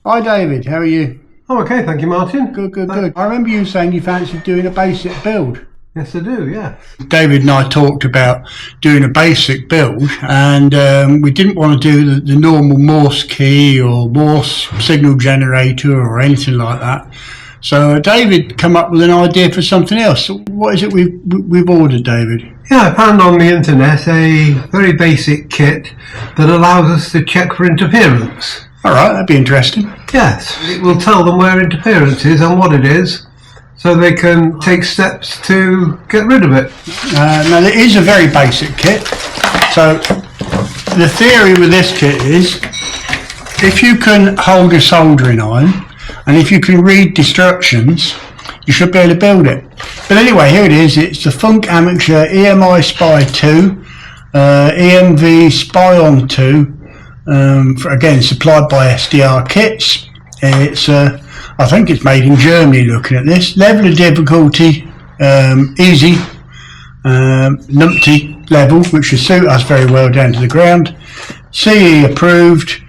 Hi David, how are you? Oh, okay, thank you, Martin. Good. I remember you saying you fancied doing a basic build. Yes, I do, yeah. David and I talked about doing a basic build, and we didn't want to do the normal Morse key or Morse signal generator or anything like that. So David come up with an idea for something else. So what is it we've ordered, David? Yeah, I found on the internet a very basic kit that allows us to check for interference. Alright, that'd be interesting. Yes, it will tell them where interference is and what it is, so they can take steps to get rid of it. Now, it is a very basic kit. So the theory with this kit is, if you can hold a soldering iron, and if you can read instructions, you should be able to build it. But anyway, here it is. It's the Funk Amateur EMI Spy 2, EMI Spy 2, again supplied by SDR Kits. It's I think it's made in Germany. Looking at this level of difficulty, easy, numpty level, which should suit us very well down to the ground. CE approved.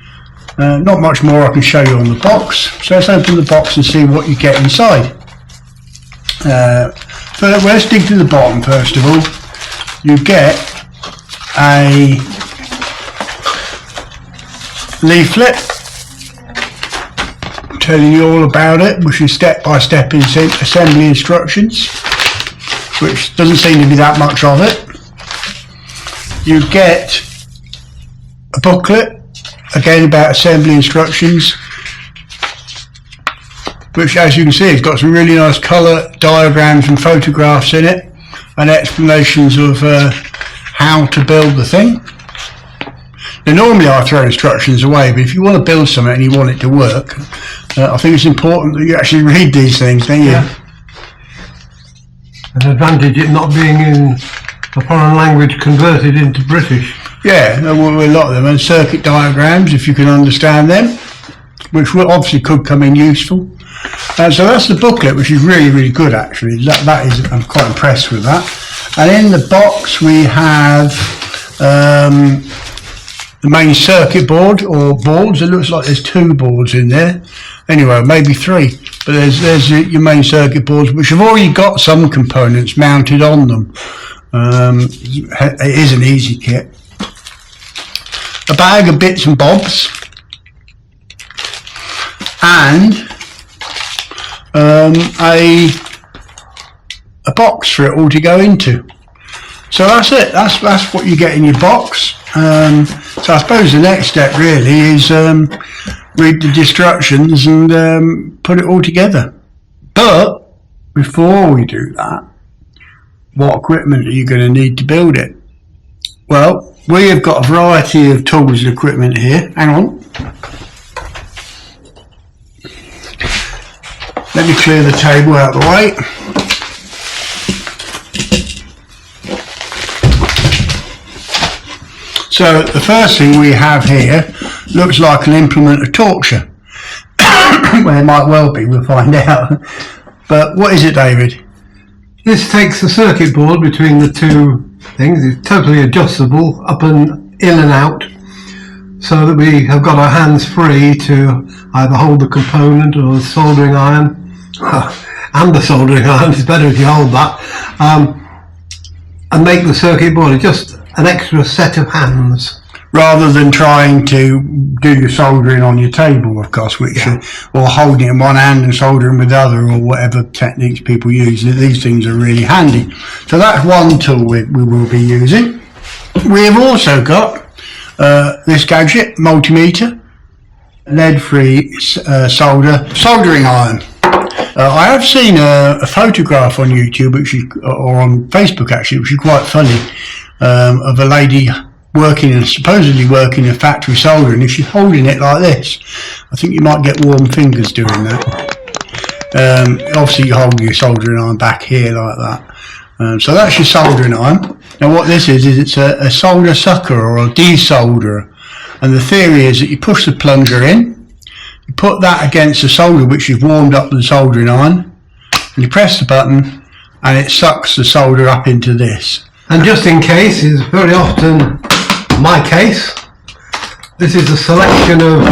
Not much more I can show you on the box. So let's open the box and see what you get inside. Let's dig to the bottom first of all. You get a leaflet telling you all about it, which is step-by-step assembly instructions, which doesn't seem to be that much of it. You get a booklet, again about assembly instructions, which, as you can see, has got some really nice colour diagrams and photographs in it, and explanations of how to build the thing. Now, normally I throw instructions away, but if you want to build something and you want it to work, I think it's important that you actually read these things, don't you? Yeah. An advantage it not being in a foreign language converted into British. Yeah, a lot of them, and circuit diagrams, if you can understand them, which obviously could come in useful. So that's the booklet, which is really good actually. That is, I'm quite impressed with that. And in the box we have the main circuit board, or boards. It looks like there's 2 boards in there. Anyway, maybe 3. But there's your main circuit boards, which have already got some components mounted on them. It is an easy kit. A bag of bits and bobs, and a box for it all to go into. So that's it. That's what you get in your box. So I suppose the next step really is read the instructions and put it all together. But before we do that, what equipment are you going to need to build it? Well, we have got a variety of tools and equipment here. Hang on. Let me clear the table out of the way. So the first thing we have here looks like an implement of torture. Well, it might well be, we'll find out. But what is it, David? This takes the circuit board between the 2 things. It's totally adjustable up and in and out, so that we have got our hands free to either hold the component or the soldering iron. And the soldering iron, it's better if you hold that, and make the circuit board. It's just an extra set of hands, rather than trying to do your soldering on your table, of course, or holding it in one hand and soldering with the other, or whatever techniques people use. These things are really handy. So that's one tool we will be using. We have also got this gadget, multimeter, lead-free soldering iron. I have seen a photograph on YouTube, or on Facebook actually, which is quite funny, of a lady supposedly working in a factory soldering. If she's holding it like this, I think you might get warm fingers doing that. Obviously you hold your soldering iron back here like that. So that's your soldering iron. Now what this is it's a solder sucker or a desolderer. And the theory is that you push the plunger in, you put that against the solder which you've warmed up the soldering iron, and you press the button and it sucks the solder up into this. And just in case, is very often my case, this is a selection of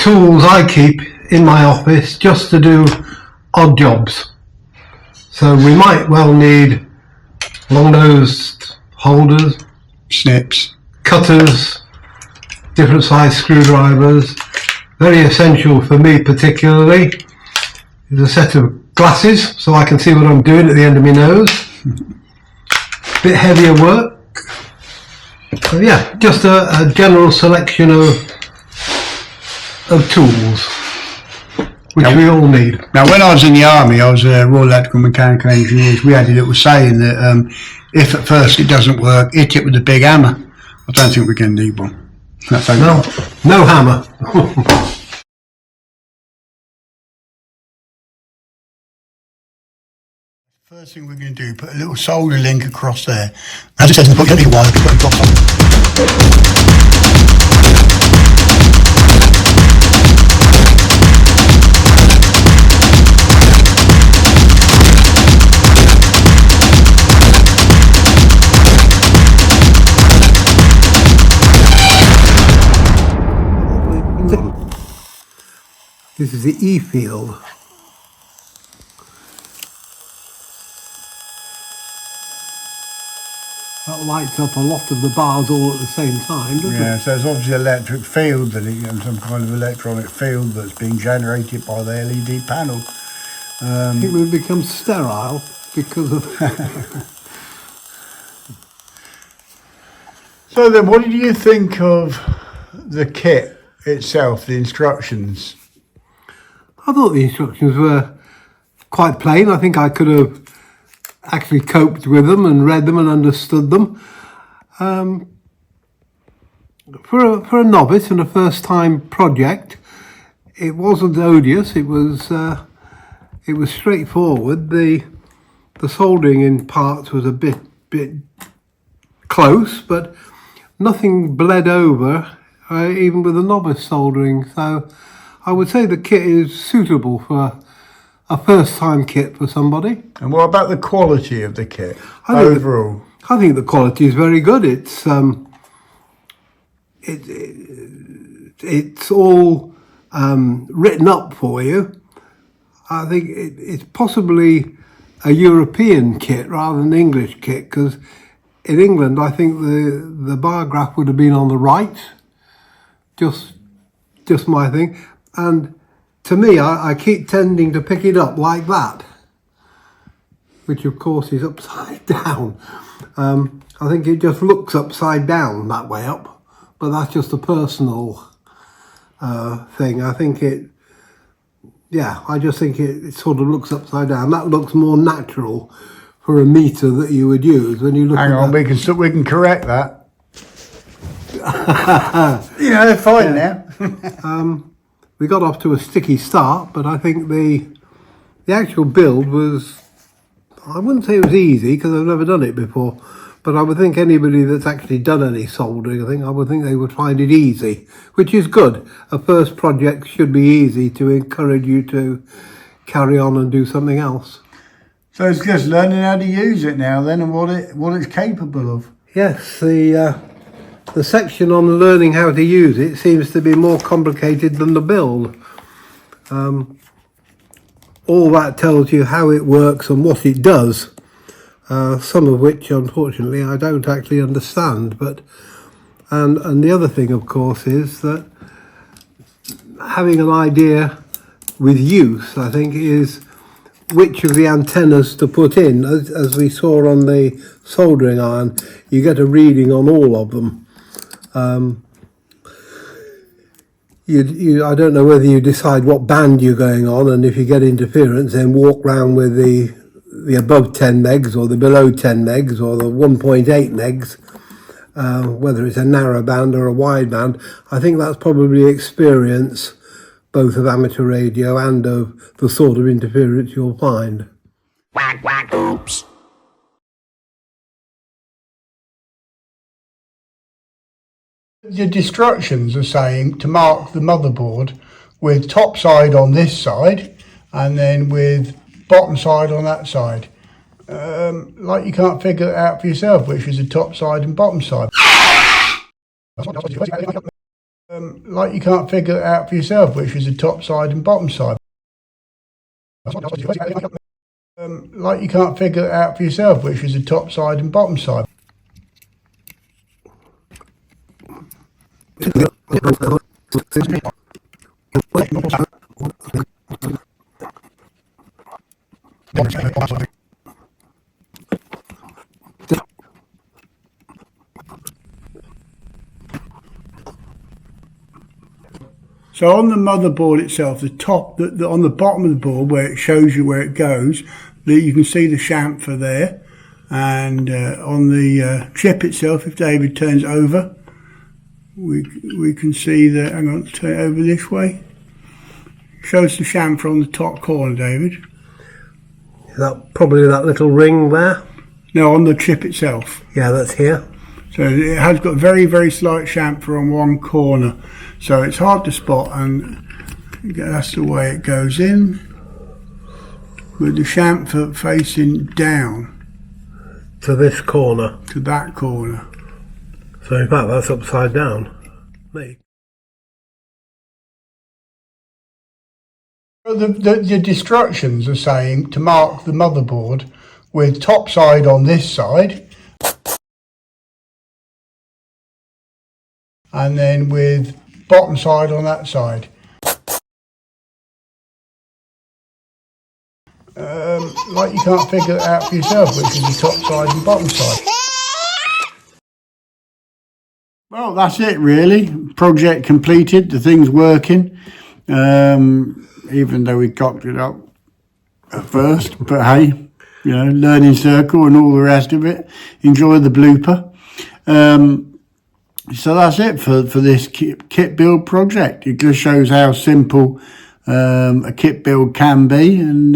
tools I keep in my office just to do odd jobs. So we might well need long-nosed holders, Snips. cutters, different size screwdrivers. Very essential for me particularly is a set of glasses so I can see what I'm doing at the end of my nose. Bit heavier work. So yeah, just a general selection of tools which we all need. Now, when I was in the army, I was a Royal Electrical Mechanical Engineers. We had a little saying that if at first it doesn't work, hit it with a big hammer. I don't think we're going to need one. That's okay. No hammer. First thing we're going to do, put a little solder link across there. As it says in the book, you don't need a wire, you put a drop on. This is the E field. That lights up a lot of the bars all at the same time, doesn't it? Yeah, so it's obviously an electric field, some kind of electronic field that's being generated by the LED panel. I think we've become sterile because of... So then, what did you think of the kit itself, the instructions? I thought the instructions were quite plain. I think I could have actually coped with them and read them and understood them. For a novice and a first time project, it wasn't odious. It was straightforward. The soldering in parts was a bit close, but nothing bled over, even with a novice soldering. So I would say the kit is suitable for a first-time kit for somebody. And what about the quality of the kit overall? I think the quality is very good. It's it's all written up for you. I think it's possibly a European kit rather than an English kit, because in England I think the bar graph would have been on the right. Just my thing. And to me, I keep tending to pick it up like that, which of course is upside down. I think it just looks upside down that way up, but that's just a personal thing. I think I just think it sort of looks upside down. That looks more natural for a meter that you would use when you look Hang at on, that. we can correct that. They're fine now. We got off to a sticky start, but I think the actual build was, I wouldn't say it was easy because I've never done it before, but I would think anybody that's actually done any soldering, I would think they would find it easy, which is good. A first project should be easy to encourage you to carry on and do something else. So it's just learning how to use it now then, and what it's capable of. Yes, the section on learning how to use it seems to be more complicated than the build. All that tells you how it works and what it does, some of which unfortunately I don't actually understand. But and the other thing, of course, is that having an idea with use, I think, is which of the antennas to put in. As we saw on the soldering iron, you get a reading on all of them. I don't know whether you decide what band you're going on, and if you get interference, then walk round with the above 10 megs or the below 10 megs or the 1.8 megs, whether it's a narrow band or a wide band. I think that's probably experience both of amateur radio and of the sort of interference you'll find. Quack, quack, oops. The instructions are saying to mark the motherboard with top side on this side and then with bottom side on that side. Like you can't figure it out for yourself, which is the top side and bottom side. Like you can't figure it out for yourself, which is the top side and bottom side. Like you can't figure it out for yourself, which is the top side and bottom side. So on the motherboard itself, the top, on the bottom of the board where it shows you where it goes, you can see the chamfer there. And on the chip itself, if David turns over, we can see that. Hang on, turn it over this way. Shows the chamfer on the top corner, David. Is that probably that little ring there? No, on the chip itself. Yeah, that's here. So it has got very, very slight chamfer on one corner. So it's hard to spot, and that's the way it goes in. With the chamfer facing down. To this corner. To that corner. So in fact that's upside down. The instructions are saying to mark the motherboard with top side on this side, and then with bottom side on that side. Like you can't figure it out for yourself, which is the top side and bottom side. Well, that's it really. Project completed, the thing's working. Even though we cocked it up at first, but hey, you know, learning circle and all the rest of it. Enjoy the blooper. So that's it for this kit build project. It just shows how simple a kit build can be, and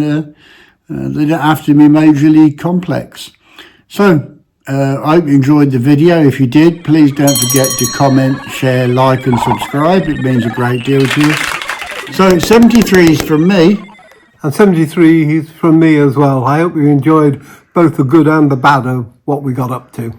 they don't have to be majorly complex. So I hope you enjoyed the video. If you did, please don't forget to comment, share, like and subscribe. It means a great deal to us. So 73 is from me. And 73 is from me as well. I hope you enjoyed both the good and the bad of what we got up to.